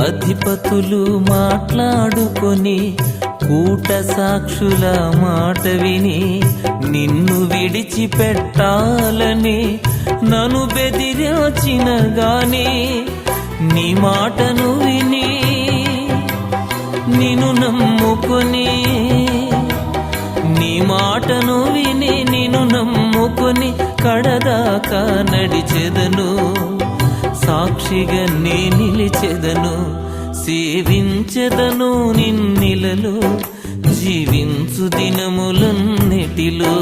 అధిపతులు మాట్లాడుకొని కూట సాక్షుల మాట విని నిన్ను విడిచిపెట్టాలని నన్ను బెదిరించిన గాని నీ మాటను విని నిన్ను నమ్ముకొని నీ మాటను విని నిన్ను నమ్ముకొని కడదాకా నడిచెదను సాక్షిగా నే నిలిచెదను సేవించెదను నిన్నిలలో జీవించు దినములన్నిటిలో